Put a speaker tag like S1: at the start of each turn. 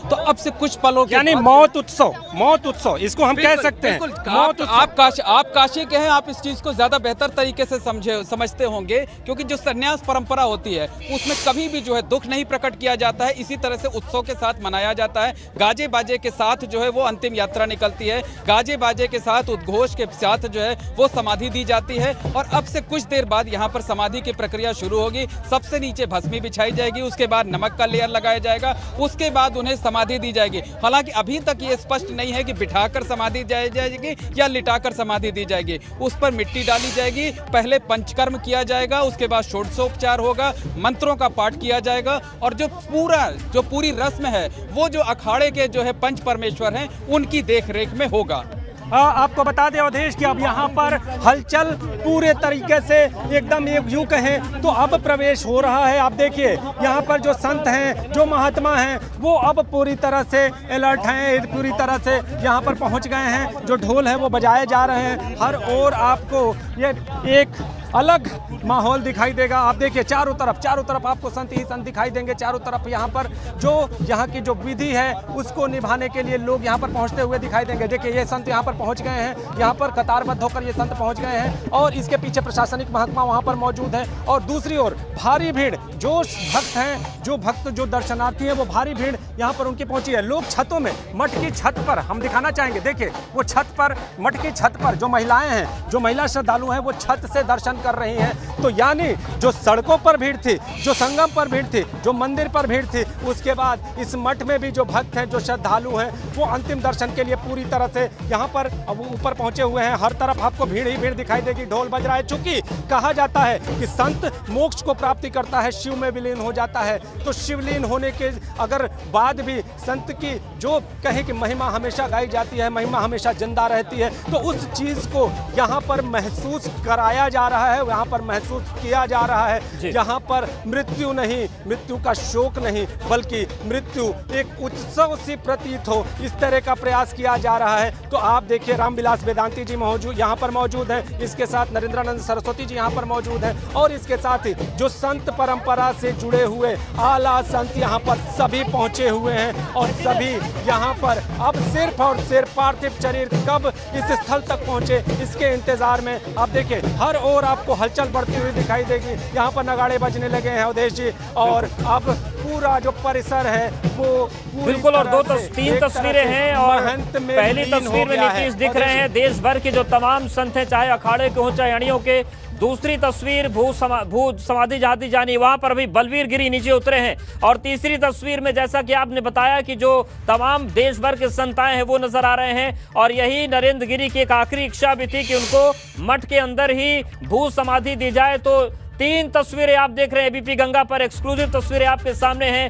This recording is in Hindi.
S1: तो अब से कुछ पलों के
S2: यानी मौत उत्सव इसको हम कह सकते हैं।
S1: मौत आप काशी के हैं, आप इस चीज को ज्यादा बेहतर तरीके से समझते होंगे, क्योंकि जो संन्यास परंपरा होती है उसमें कभी भी जो है दुख नहीं प्रकट किया जाता है, इसी तरह से उत्सव के साथ मनाया जाता है। गाजे बाजे के साथ जो है वो अंतिम यात्रा निकलती है, गाजे बाजे के साथ उद्घोष के साथ जो है वो समाधि दी जाती है। और अब से कुछ देर बाद यहाँ पर समाधि की प्रक्रिया शुरू होगी। सबसे नीचे भस्मी बिछाई जाएगी, उसके बाद नमक का लेयर लगाया जाएगा, उसके बाद उन्हें समाधि दी जाएगी। हालांकि अभी तक ये स्पष्ट नहीं है कि बिठाकर समाधि दी जाएगी या लिटाकर समाधि दी जाएगी। उस पर मिट्टी डाली जाएगी, पहले पंचकर्म किया जाएगा, उसके बाद षोडशोपचार होगा, मंत्रों का पाठ किया जाएगा। और जो पूरी रस्म है वो जो अखाड़े के जो है पंच परमेश्वर हैं उनकी देखरेख में होगा।
S2: आपको बता दें अवधेश कि अब यहाँ पर हलचल पूरे तरीके से एकदम यूं कहें तो अब प्रवेश हो रहा है। आप देखिए यहाँ पर जो संत हैं, जो महात्मा हैं, वो अब पूरी तरह से अलर्ट हैं, पूरी तरह से यहाँ पर पहुँच गए हैं। जो ढोल है वो बजाए जा रहे हैं, हर ओर आपको ये एक अलग माहौल दिखाई देगा। आप देखिए चारों तरफ आपको संत ही संत दिखाई देंगे। चारों तरफ यहाँ पर जो यहाँ की जो विधि है उसको निभाने के लिए लोग यहाँ पर पहुँचते हुए दिखाई देंगे। देखिए ये संत यहाँ पर पहुँच गए हैं, यहाँ पर कतारबद्ध होकर ये संत पहुँच गए हैं और इसके पीछे प्रशासनिक महकमा वहाँ पर मौजूद है। और दूसरी ओर भारी भीड़, जो भक्त हैं, जो दर्शनार्थी हैं, वो भारी भीड़ यहाँ पर उनकी पहुँची है। लोग छतों में, मठ की छत पर हम दिखाना चाहेंगे। देखिए वो छत पर, मठ की छत पर जो महिलाएं हैं, जो महिला श्रद्धालु हैं, वो छत से दर्शन कर रही हैं। तो यानी जो सड़कों पर भीड़ थी, जो संगम पर भीड़ थी, जो मंदिर पर भीड़ थी, उसके बाद इस मठ में भी जो भक्त हैं, जो श्रद्धालु हैं, वो अंतिम दर्शन के लिए पूरी तरह से यहाँ पर ऊपर पहुंचे हुए हैं। हर तरफ आपको भीड़ ही भीड़ दिखाई देगी, ढोल बज रहा है। चूंकि कहा जाता है कि संत मोक्ष को प्राप्ति करता है, शिव में विलीन हो जाता है, तो शिवलीन होने के अगर बाद भी संत की जो कहे कि महिमा हमेशा गाई जाती है, महिमा हमेशा जिंदा रहती है, तो उस चीज को यहाँ पर महसूस कराया जा रहा है, यहाँ पर महसूस किया जा रहा है। यहाँ पर मृत्यु नहीं, मृत्यु का शोक नहीं, बल्कि मृत्यु एक उत्सव सी प्रतीत हो, इस तरह का प्रयास किया जा रहा है। तो आप देखिए रामविलास वेदांती जी यहाँ पर मौजूद हैं, इसके साथ नरेंद्रानंद सरस्वती जी यहाँ पर मौजूद हैं, और इसके साथ ही जो संत परंपरा से जुड़े हुए आला संत यहाँ पर सभी पहुँचे हुए हैं। और सभी यहाँ पर अब सिर्फ और सिर्फ पार्थिव शरीर कब इस स्थल तक पहुँचे, इसके इंतजार में आप देखिए हर ओर आपको हलचल बढ़ती हुई दिखाई देगी। यहाँ पर नगाड़े बजने लगे हैं अवधेश जी, और अब पूरा जो परिसर है वो
S3: बिल्कुल। और तीन तस्वीरें हैं, और पहली तस्वीर में नीतीश दिख रहे हैं, देश भर के जो तमाम संत हैं, चाहे अखाड़े के हो चाहे अणियों के। दूसरी तस्वीर भू समाधि जाती जानी, वहां पर भी बलवीर गिरी नीचे उतरे हैं। और तीसरी तस्वीर में जैसा कि आपने बताया कि जो तमाम देश भर के संत आए हैं वो नजर आ रहे हैं। और यही नरेंद्र गिरी की एक आखिरी इच्छा भी थी कि उनको मठ के अंदर ही भू समाधि दी जाए। तो तीन तस्वीरें आप देख रहे हैं एबीपी गंगा पर, एक्सक्लूसिव तस्वीरें आपके सामने हैं।